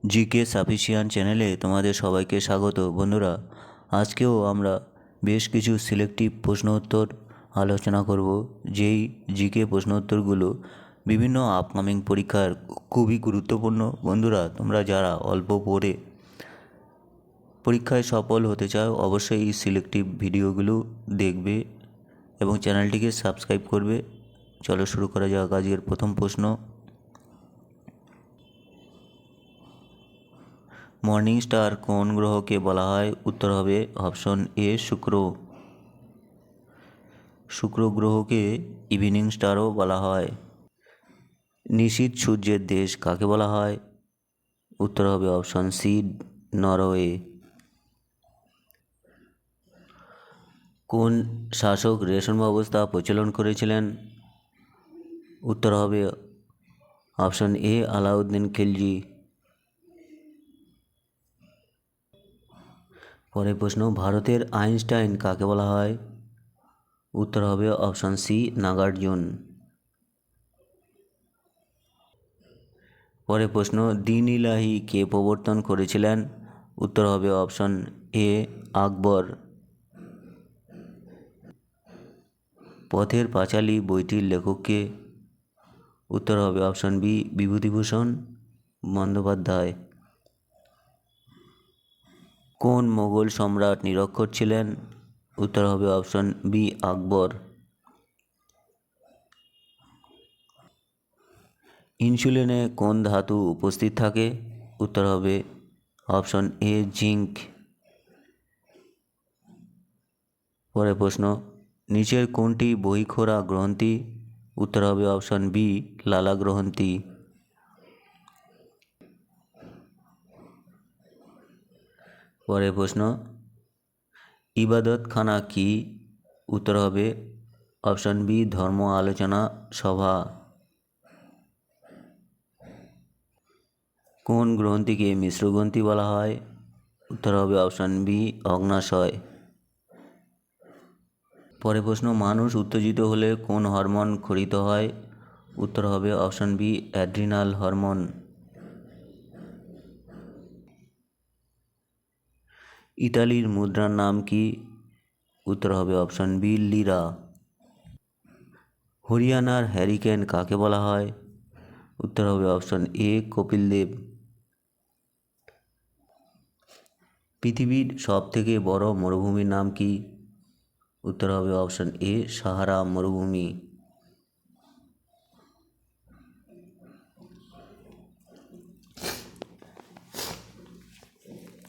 GK sufficient চ্যানেলে তোমাদের সবাইকে স্বাগত। বন্ধুরা, আজকেও আমরা বেশ কিছু সিলেক্টিভ প্রশ্ন উত্তর আলোচনা করব, যেই জিকে প্রশ্ন উত্তরগুলো বিভিন্ন আপকামিং পরীক্ষার খুবই গুরুত্বপূর্ণ। বন্ধুরা, তোমরা যারা অল্প পড়ে পরীক্ষায় সফল হতে চাও, অবশ্যই এই সিলেক্টিভ ভিডিওগুলো দেখবে এবং চ্যানেলটিকে সাবস্ক্রাইব করবে। চলো শুরু করা যাক আজকের প্রথম প্রশ্ন। মর্নিং স্টার কোন গ্রহকে বলা হয়? উত্তর হবে অপশন এ শুক্র। শুক্র গ্রহকে ইভিনিং স্টারও বলা হয়। নিশীথ সূর্যের দেশ কাকে বলা হয়? উত্তর হবে অপশন সি নরওয়ে। কোন শাসক রেশম ব্যবস্থা প্রচলন করেছিলেন? উত্তর হবে অপশন এ আলাউদ্দিন খিলজি। পরের প্রশ্ন, ভারতের আইনস্টাইন কাকে বলা হয়? উত্তর হবে অপশন সি নাগার্জুন। পরের প্রশ্ন, দ্বীন ইলাহি কে প্রবর্তন করেছিলেন? উত্তর হবে অপশন এ আকবর। পথের পাঁচালী বইটির লেখক কে? উত্তর হবে অপশন বি বিভূতিভূষণ বন্দ্যোপাধ্যায়। কোন মোগল সম্রাট নিরক্ষর ছিলেন? উত্তর হবে অপশন বি আকবর। ইনসুলিনে কোন ধাতু উপস্থিত থাকে? উত্তর হবে অপশন এ জিঙ্ক। পরের প্রশ্ন, নিচের কোনটি বহিঃখোরা গ্রন্থি? উত্তর হবে অপশন বি লালা গ্রন্থি। পরের প্রশ্ন, ইবাদতখানা কি? উত্তর হবে অপশন বি ধর্ম আলোচনা সভা। কোন গ্রন্থিকে মিশ্র গ্রন্থি বলা হয়? উত্তর হবে অপশন বি অগ্ন্যাশয়। পরের প্রশ্ন, মানুষ উত্তেজিত হলে কোন হরমোন ক্ষরিত হয়? উত্তর হবে অপশন বি অ্যাড্রিনাল হরমোন। ইতালির মুদ্রার নাম কি? উত্তর হবে অপশন বি লিরা। হরিয়ানার হ্যারিকেন কাকে বলা হয়? উত্তর হবে অপশন এ কপিল দেব। পৃথিবীর সবথেকে বড় মরুভূমির নাম কি? উত্তর হবে অপশন এ সাহারা মরুভূমি।